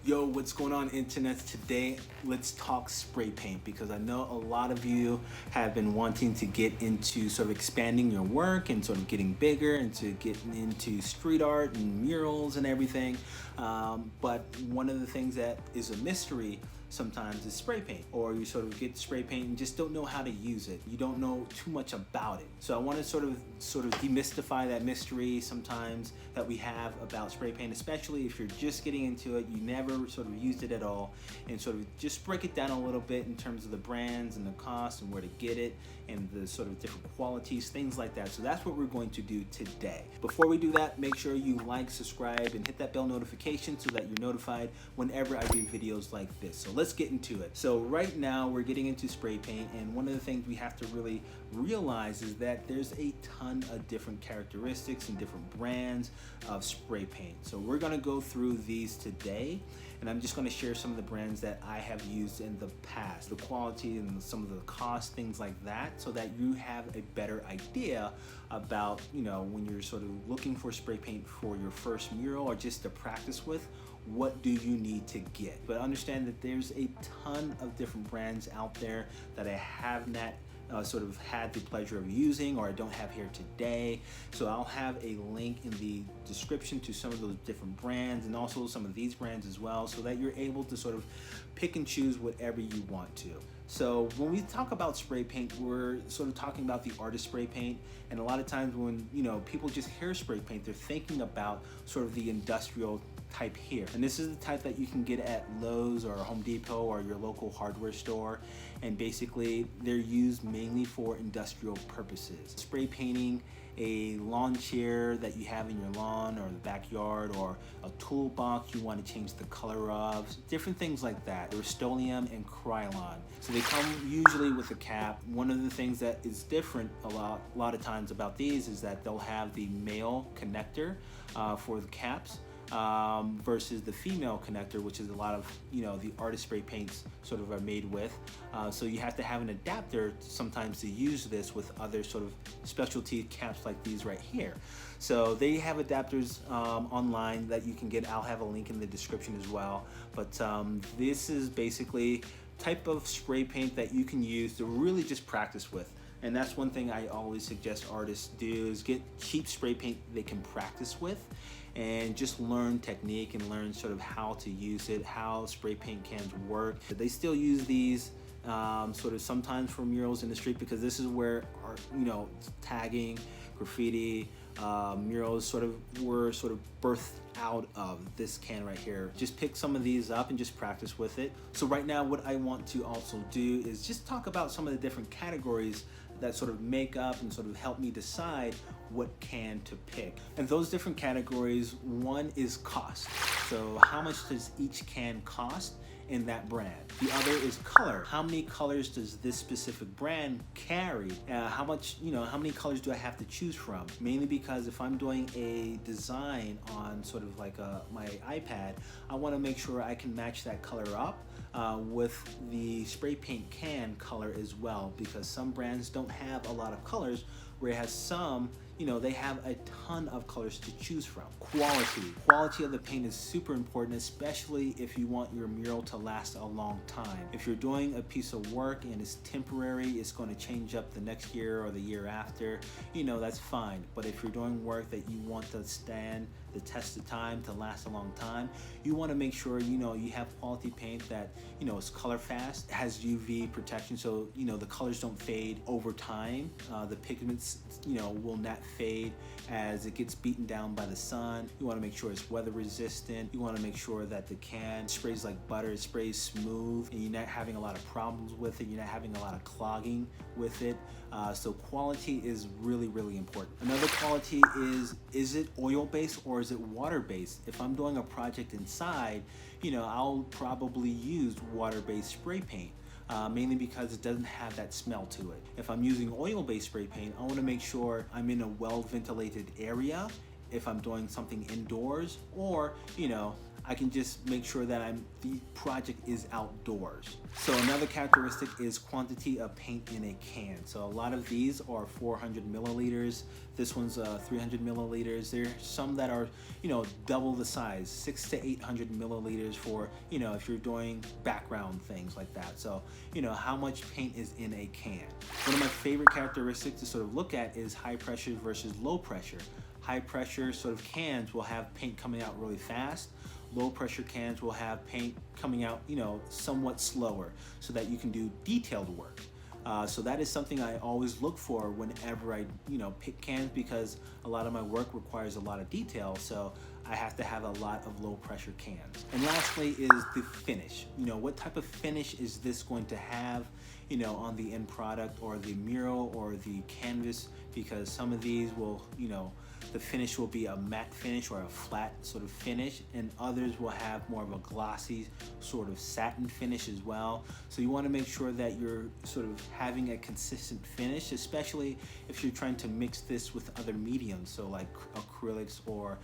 Yo, what's going on, internet? Today, let's talk spray paint because I know a lot of you have been wanting to get into sort of expanding your work and sort of getting bigger and to getting into street art and murals and everything. But one of the things that is a mystery sometimes is spray paint, or you sort of get spray paint and just don't know how to use it. You don't know too much about it. So I want to sort of demystify that mystery sometimes that we have about spray paint, especially if you're just getting into it, you never sort of used it at all, and sort of just break it down a little bit in terms of the brands and the cost and where to get it and the sort of different qualities, things like that. So that's what we're going to do today. Before we do that, make sure you like, subscribe, and hit that bell notification so that you're notified whenever I do videos like this. So let's get into it. So right now we're getting into spray paint, and one of the things we have to really realize is that there's a ton of different characteristics and different brands of spray paint. So we're gonna go through these today, and I'm just gonna share some of the brands that I have used in the past, the quality and some of the cost, things like that, so that you have a better idea about, when you're sort of looking for spray paint for your first mural or just to practice with, what do you need to get. But understand that there's a ton of different brands out there that I have not sort of had the pleasure of using, or I don't have here today. So I'll have a link in the description to some of those different brands and also some of these brands as well, so that you're able to sort of pick and choose whatever you want to. So when we talk about spray paint, we're sort of talking about the artist spray paint. And a lot of times when people just hear spray paint, they're thinking about sort of the industrial type here. And this is the type that you can get at Lowe's or Home Depot or your local hardware store. And basically they're used mainly for industrial purposes. Spray painting a lawn chair that you have in your lawn or the backyard, or a toolbox you want to change the color of, different things like that. Rust-Oleum and Krylon. So they come usually with a cap. One of the things that is different a lot of times about these is that they'll have the male connector for the caps, versus the female connector, which is a lot of the artist spray paints sort of are made with. So you have to have an adapter sometimes to use this with other sort of specialty caps like these right here. So they have adapters online that you can get. I'll have a link in the description as well. But this is basically type of spray paint that you can use to really just practice with. And that's one thing I always suggest artists do, is get cheap spray paint they can practice with and just learn technique and learn sort of how to use it, how spray paint cans work. They still use these sort of sometimes for murals in the street, because this is where art, tagging, graffiti, murals were birthed out of this can right here. Just pick some of these up and just practice with it. So right now what I want to also do is just talk about some of the different categories that sort of make up and sort of help me decide what can to pick. And those different categories, one is cost. So how much does each can cost in that brand? The other is color. How many colors does this specific brand carry? How many colors do I have to choose from? Mainly because if I'm doing a design on sort of like my iPad, I want to make sure I can match that color up with the spray paint can color as well, because some brands don't have a lot of colors, whereas some, they have a ton of colors to choose from. Quality of the paint is super important, especially if you want your mural to last a long time. If you're doing a piece of work and it's temporary, it's going to change up the next year or the year after, that's fine. But if you're doing work that you want to stand the test of time, to last a long time, you want to make sure you have quality paint that is color fast, has UV protection, so the colors don't fade over time. The pigments will not fade as it gets beaten down by the sun. You want to make sure it's weather resistant. You want to make sure that the can sprays like butter, it sprays smooth, and you're not having a lot of problems with it. You're not having a lot of clogging with it. So quality is really, really important. Another quality is it oil-based or is it water-based? If I'm doing a project inside, I'll probably use water-based spray paint. Mainly because it doesn't have that smell to it. If I'm using oil-based spray paint, I want to make sure I'm in a well-ventilated area if I'm doing something indoors, or I can just make sure that the project is outdoors. So another characteristic is quantity of paint in a can. So a lot of these are 400 milliliters. This one's 300 milliliters. There's some that are, double the size, 600 to 800 milliliters for, if you're doing background things like that. So, how much paint is in a can. One of my favorite characteristics to sort of look at is high pressure versus low pressure. High pressure sort of cans will have paint coming out really fast. Low pressure cans will have paint coming out, somewhat slower, so that you can do detailed work. So that is something I always look for whenever I, pick cans, because a lot of my work requires a lot of detail. So I have to have a lot of low pressure cans. And lastly is the finish. What type of finish is this going to have, on the end product or the mural or the canvas, because some of these will, the finish will be a matte finish or a flat sort of finish, and others will have more of a glossy sort of satin finish as well. So you want to make sure that you're sort of having a consistent finish, especially if you're trying to mix this with other mediums, so like acrylics or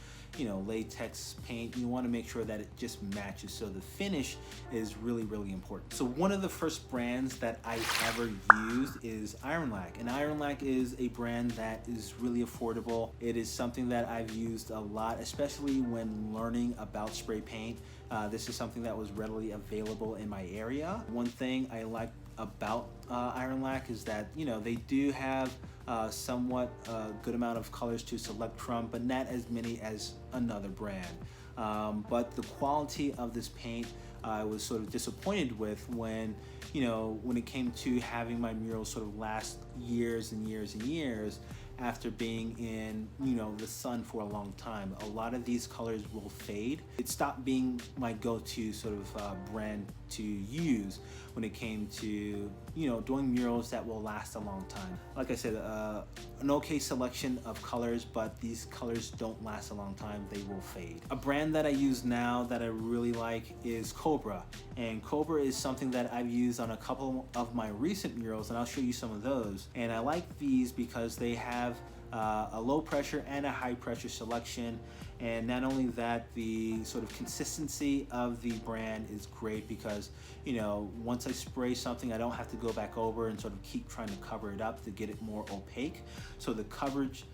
latex paint. You want to make sure that it just matches, so the finish is really, really important. So one of the first brands that I ever used is Ironlak, and Ironlak is a brand that is really affordable. It is something that I've used a lot, especially when learning about spray paint. This is something that was readily available in my area. One thing I like about Ironlak is that they do have somewhat good amount of colors to select from, but not as many as another brand. But the quality of this paint I was sort of disappointed with when it came to having my murals sort of last years and years and years after being in the sun for a long time. A lot of these colors will fade. It stopped being my go-to sort of brand to use when it came to doing murals that will last a long time. Like I said, an okay selection of colors, but these colors don't last a long time. They will fade. A brand that I use now that I really like is Kobra, and Kobra is something that I've used on a couple of my recent murals, and I'll show you some of those. And I like these because they have a low pressure and a high pressure selection. And not only that, the sort of consistency of the brand is great, because once I spray something, I don't have to go back over and sort of keep trying to cover it up to get it more opaque. So the coverage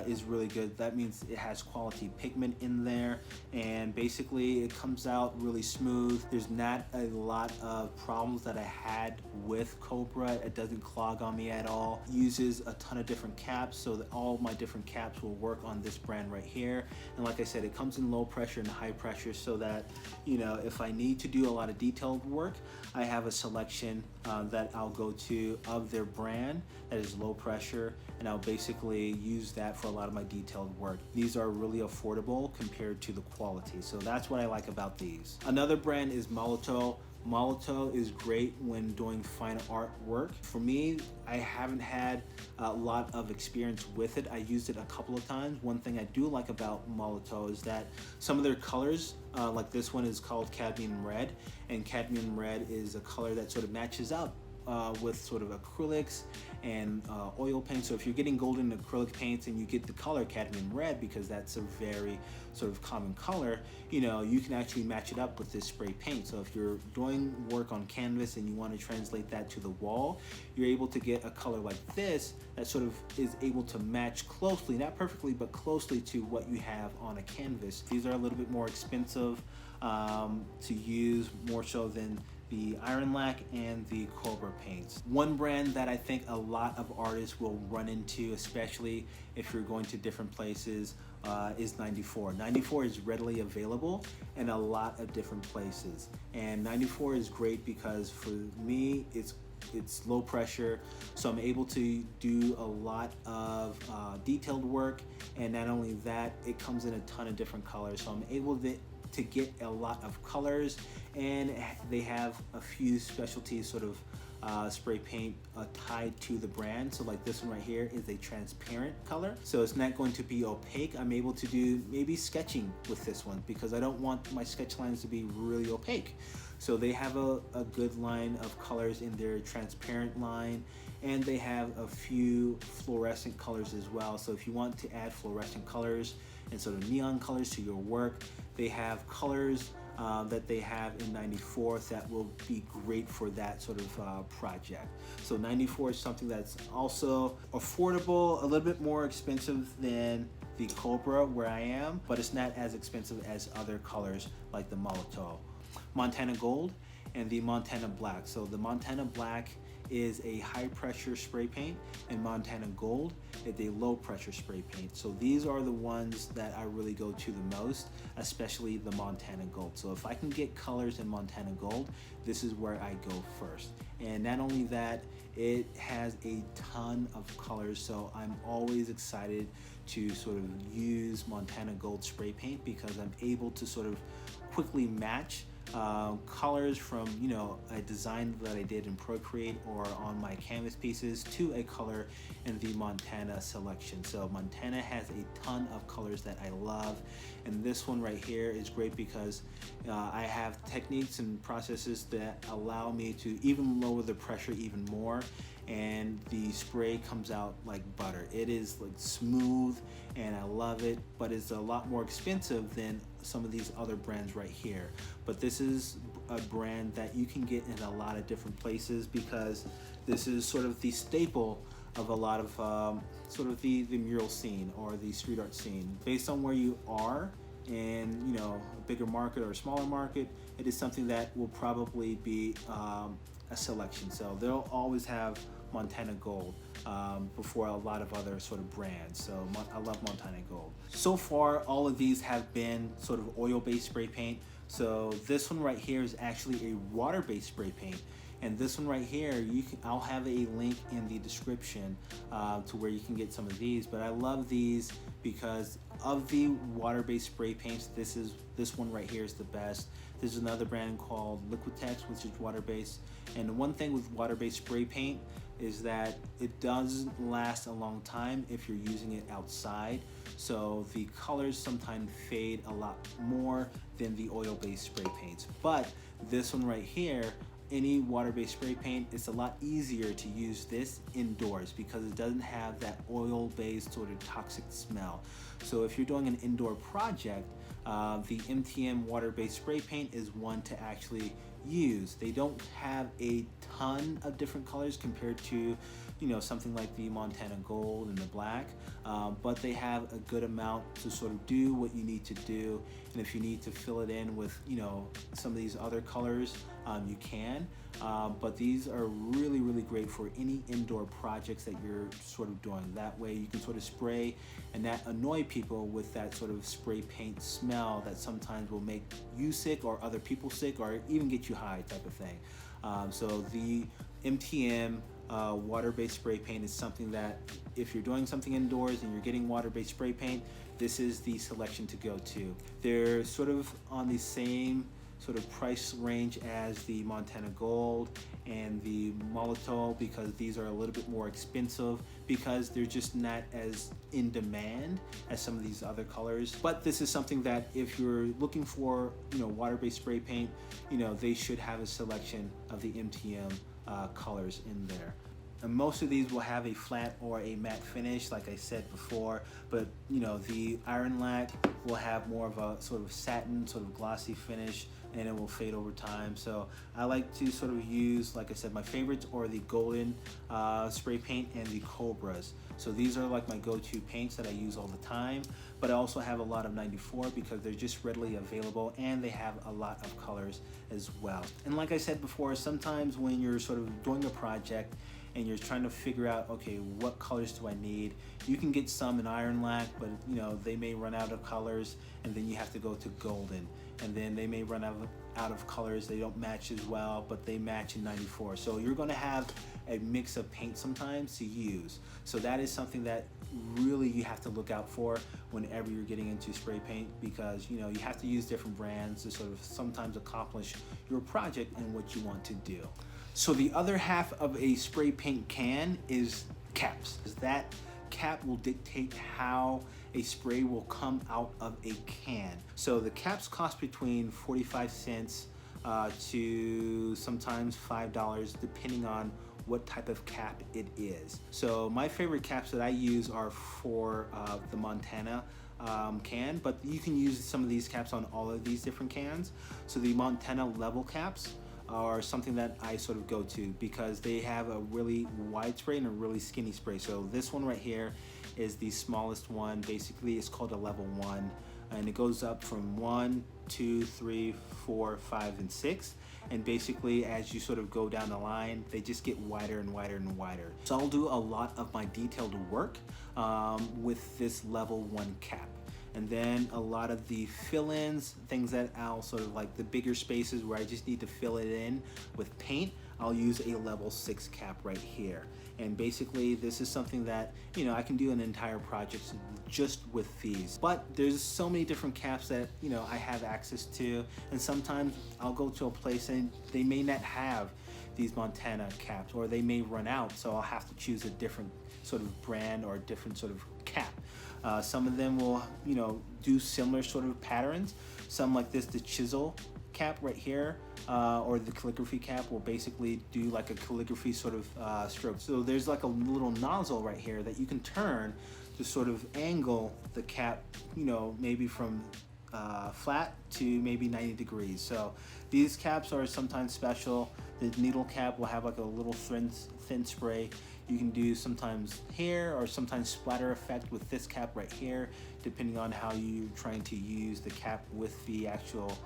is really good. That means it has quality pigment in there, and basically it comes out really smooth. There's not a lot of problems that I had with Kobra. It doesn't clog on me at all. It uses a ton of different caps, so that all my different caps will work on this brand right here. And like I said, it comes in low pressure and high pressure, so that if I need to do a lot of detailed work, I have a selection that I'll go to of their brand that is low pressure, and I'll basically use that for a lot of my detailed work. These are really affordable compared to the quality, so that's what I like about these. Another brand is Molotow. Molotow is great when doing fine art work. For me, I haven't had a lot of experience with it. I used it a couple of times. One thing I do like about Molotow is that some of their colors, like this one is called cadmium red, and cadmium red is a color that sort of matches up with sort of acrylics and oil paint. So if you're getting golden acrylic paints and you get the color cadmium red, because that's a very sort of common color, you can actually match it up with this spray paint. So if you're doing work on canvas and you want to translate that to the wall, you're able to get a color like this that sort of is able to match closely, not perfectly, but closely to what you have on a canvas. These are a little bit more expensive to use, more so than the Ironlak and the Kobra paints. One brand that I think a lot of artists will run into, especially if you're going to different places, is 94. 94 is readily available in a lot of different places, and 94 is great because for me it's low pressure, so I'm able to do a lot of detailed work, and not only that, it comes in a ton of different colors, so I'm able to get a lot of colors, and they have a few specialty sort of spray paint tied to the brand. So like this one right here is a transparent color, so it's not going to be opaque. I'm able to do maybe sketching with this one because I don't want my sketch lines to be really opaque. So they have a good line of colors in their transparent line, and they have a few fluorescent colors as well. So if you want to add fluorescent colors and sort of neon colors to your work, they have colors that they have in 94 that will be great for that sort of project. So 94 is something that's also affordable, a little bit more expensive than the Kobra where I am, but it's not as expensive as other colors like the Molotow. Montana Gold and the Montana Black. So the Montana Black is a high pressure spray paint, and Montana Gold is a low pressure spray paint. So these are the ones that I really go to the most, especially the Montana Gold. So if I can get colors in Montana Gold, this is where I go first. And not only that, it has a ton of colors, so I'm always excited to sort of use Montana Gold spray paint because I'm able to sort of quickly match colors from, you know, a design that I did in Procreate or on my canvas pieces to a color in the Montana selection. So Montana has a ton of colors that I love, and this one right here is great because I have techniques and processes that allow me to even lower the pressure even more, and the spray comes out like butter. It is like smooth and I love it, but it's a lot more expensive than some of these other brands right here. But this is a brand that you can get in a lot of different places because this is sort of the staple of a lot of sort of the mural scene or the street art scene. Based on where you are in, you know, a bigger market or a smaller market, it is something that will probably be a selection. So they'll always have Montana Gold before a lot of other sort of brands. So I love Montana Gold. So far, all of these have been sort of oil-based spray paint. So this one right here is actually a water-based spray paint. And this one right here, I'll have a link in the description to where you can get some of these. But I love these because of the water-based spray paints. This one right here is the best. There's another brand called Liquitex, which is water-based. And the one thing with water-based spray paint is that it doesn't last a long time if you're using it outside. So the colors sometimes fade a lot more than the oil-based spray paints. But this one right here, any water-based spray paint, it's a lot easier to use this indoors because it doesn't have that oil-based sort of toxic smell. So if you're doing an indoor project, the MTN Water-Based spray paint is one to actually use. They don't have a ton of different colors compared to, you know, something like the Montana Gold and the Black, but they have a good amount to sort of do what you need to do. And if you need to fill it in with, you know, some of these other colors, you can. But these are really, really great for any indoor projects that you're sort of doing. That way you can sort of spray and not annoy people with that sort of spray paint smell that sometimes will make you sick or other people sick or even get you high type of thing. So the MTN water-based spray paint is something that if you're doing something indoors and you're getting water-based spray paint, this is the selection to go to. They're sort of on the same sort of price range as the Montana Gold and the Molotow because these are a little bit more expensive because they're just not as in demand as some of these other colors. But this is something that if you're looking for, you know, water-based spray paint, you know, they should have a selection of the MTM colors in there. And most of these will have a flat or a matte finish, like I said before, but you know, the Ironlak will have more of a sort of satin, sort of glossy finish, and it will fade over time. So I like to sort of use, like I said, my favorites are the golden spray paint and the Kobras. So these are like my go-to paints that I use all the time, but I also have a lot of 94 because they're just readily available and they have a lot of colors as well. And like I said before, sometimes when you're sort of doing a project and you're trying to figure out, okay, what colors do I need? You can get some in Ironlak, but you know, they may run out of colors and then you have to go to golden. And then they may run out of colors, they don't match as well, but they match in 94. So you're gonna have a mix of paint sometimes to use. So that is something that really you have to look out for whenever you're getting into spray paint because, you know, you have to use different brands to sort of sometimes accomplish your project and what you want to do. So the other half of a spray paint can is caps. That cap will dictate how a spray will come out of a can. So the caps cost between 45 cents to sometimes $5 depending on what type of cap it is. So my favorite caps that I use are for the Montana can, but you can use some of these caps on all of these different cans. So the Montana level caps are something that I sort of go to because they have a really wide spray and a really skinny spray. So this one right here is the smallest one. Basically, it's called a level 1, and it goes up from 1, 2, 3, 4, 5, and 6. And basically, as you sort of go down the line, they just get wider and wider and wider. So I'll do a lot of my detailed work with this level 1 cap. And then a lot of the fill-ins, things that I'll sort of like the bigger spaces where I just need to fill it in with paint, I'll use a level 6 cap right here. And basically this is something that, you know, I can do an entire project just with these. But there's so many different caps that, you know, I have access to, and sometimes I'll go to a place and they may not have these Montana caps, or they may run out, so I'll have to choose a different sort of brand or a different sort of cap. Some of them will, you know, do similar sort of patterns. Some like this, the chisel cap right here, or the calligraphy cap will basically do like a calligraphy sort of stroke. So there's like a little nozzle right here that you can turn to sort of angle the cap, you know, maybe from flat to maybe 90 degrees. So these caps are sometimes special. The needle cap will have like a little thin spray. You can do sometimes hair or sometimes splatter effect with this cap right here, depending on how you're trying to use the cap with the actual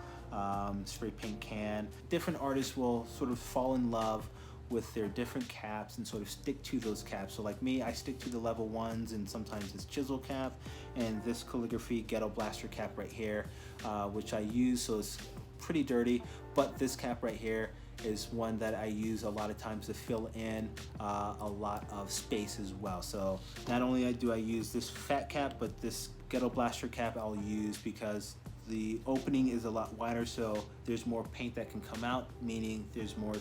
spray paint can. Different artists will sort of fall in love with their different caps and sort of stick to those caps. So like me, I stick to the level 1s, and sometimes this chisel cap and this calligraphy ghetto blaster cap right here, which I use, so it's pretty dirty. But this cap right here is one that I use a lot of times to fill in a lot of space as well. So not only do I use this fat cap, but this ghetto blaster cap I'll use because the opening is a lot wider, so there's more paint that can come out, meaning there's more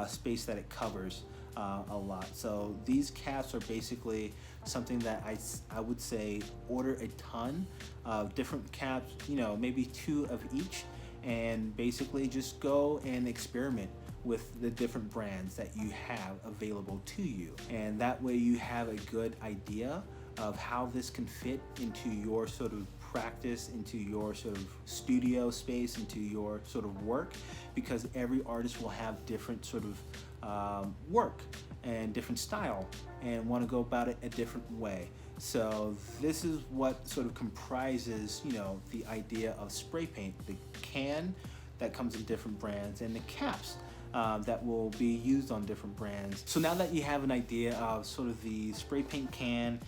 space that it covers a lot. So these caps are basically something that I would say order a ton of different caps, you know, maybe 2 of each, and basically just go and experiment with the different brands that you have available to you. And that way you have a good idea of how this can fit into your sort of practice, into your sort of studio space, into your sort of work, because every artist will have different sort of work and different style and want to go about it a different way. So this is what sort of comprises, you know, the idea of spray paint: the can that comes in different brands and the caps that will be used on different brands. So now that you have an idea of sort of the spray paint can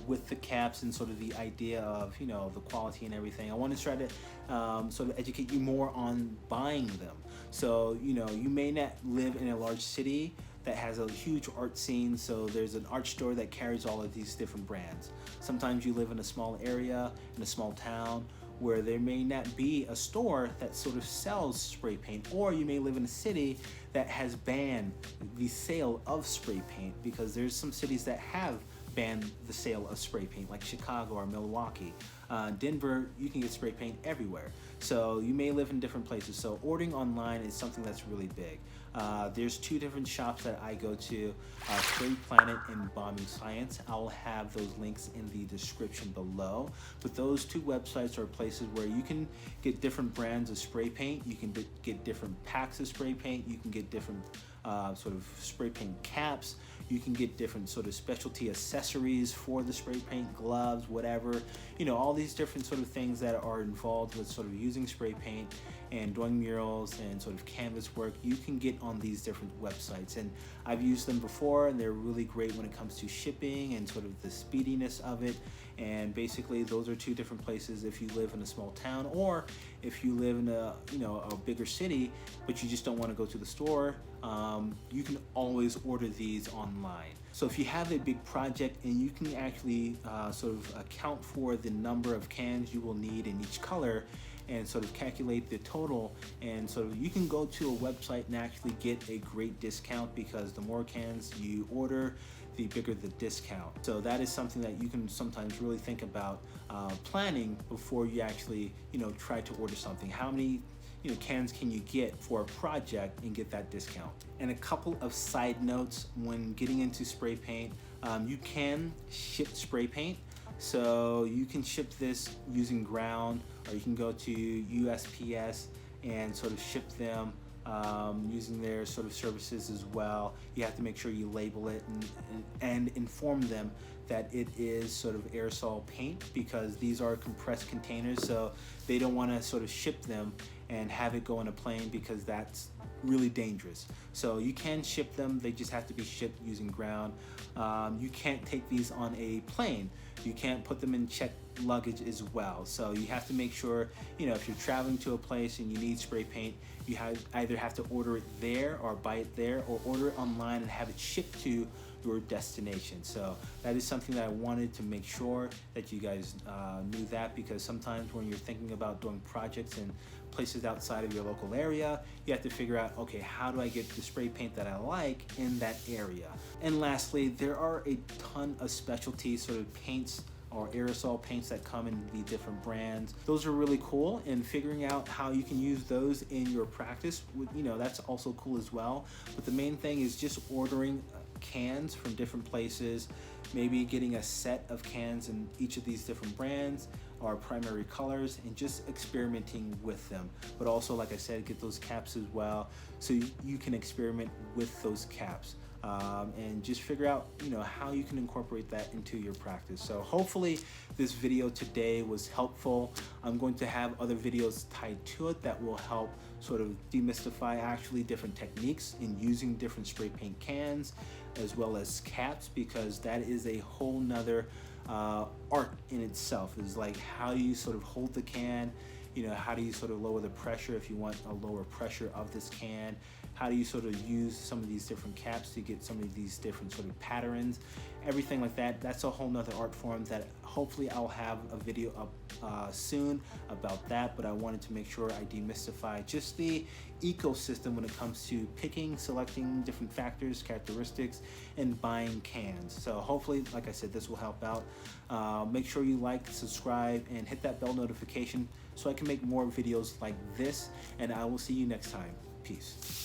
with the caps and sort of the idea of, you know, the quality and everything, I want to try to sort of educate you more on buying them. So, you know, you may not live in a large city that has a huge art scene, so there's an art store that carries all of these different brands. Sometimes you live in a small area, in a small town, where there may not be a store that sort of sells spray paint, or you may live in a city that has banned the sale of spray paint, because there's some cities that have banned the sale of spray paint, like Chicago or Milwaukee. Denver, you can get spray paint everywhere. So you may live in different places. So ordering online is something that's really big. There's 2 different shops that I go to, Spray Planet and Bombing Science. I'll have those links in the description below. But those 2 websites are places where you can get different brands of spray paint. You can get different packs of spray paint. You can get different sort of spray paint caps. You can get different sort of specialty accessories for the spray paint, gloves, whatever, you know, all these different sort of things that are involved with sort of using spray paint and doing murals and sort of canvas work. You can get on these different websites, and I've used them before, and they're really great when it comes to shipping and sort of the speediness of it. And basically those are 2 different places if you live in a small town, or if you live in a, you know, a bigger city but you just don't want to go to the store. You can always order these online. So if you have a big project and you can actually sort of account for the number of cans you will need in each color and sort of calculate the total, and sort of you can go to a website and actually get a great discount, because the more cans you order, the bigger the discount. So that is something that you can sometimes really think about planning before you actually, you know, try to order something. How many, you know, cans can you get for a project and get that discount? And a couple of side notes when getting into spray paint: you can ship spray paint So you can ship this using ground, or you can go to USPS and sort of ship them using their sort of services as well. You have to make sure you label it and inform them that it is sort of aerosol paint, because these are compressed containers, so they don't want to sort of ship them and have it go in a plane, because that's really dangerous. So you can ship them, they just have to be shipped using ground. You can't take these on a plane. You can't put them in checked luggage as well. So you have to make sure, you know, if you're traveling to a place and you need spray paint, you either have to order it there or buy it there, or order it online and have it shipped to your destination. So that is something that I wanted to make sure that you guys knew that, because sometimes when you're thinking about doing projects in places outside of your local area, you have to figure out, okay, how do I get the spray paint that I like in that area? And lastly, there are a ton of specialty sort of paints or aerosol paints that come in the different brands. Those are really cool, and figuring out how you can use those in your practice, you know, that's also cool as well. But the main thing is just ordering cans from different places, maybe getting a set of cans in each of these different brands or primary colors, and just experimenting with them. But also, like I said, get those caps as well, so you can experiment with those caps. And just figure out, you know, how you can incorporate that into your practice. So hopefully this video today was helpful. I'm going to have other videos tied to it that will help sort of demystify actually different techniques in using different spray paint cans as well as caps, because that is a whole nother art in itself. Is like, how do you sort of hold the can, you know, how do you sort of lower the pressure if you want a lower pressure of this can? How do you sort of use some of these different caps to get some of these different sort of patterns? Everything like that, that's a whole nother art form that hopefully I'll have a video up soon about that. But I wanted to make sure I demystify just the ecosystem when it comes to picking, selecting different factors, characteristics, and buying cans. So hopefully, like I said, this will help out. Make sure you like, subscribe, and hit that bell notification so I can make more videos like this, and I will see you next time. Peace.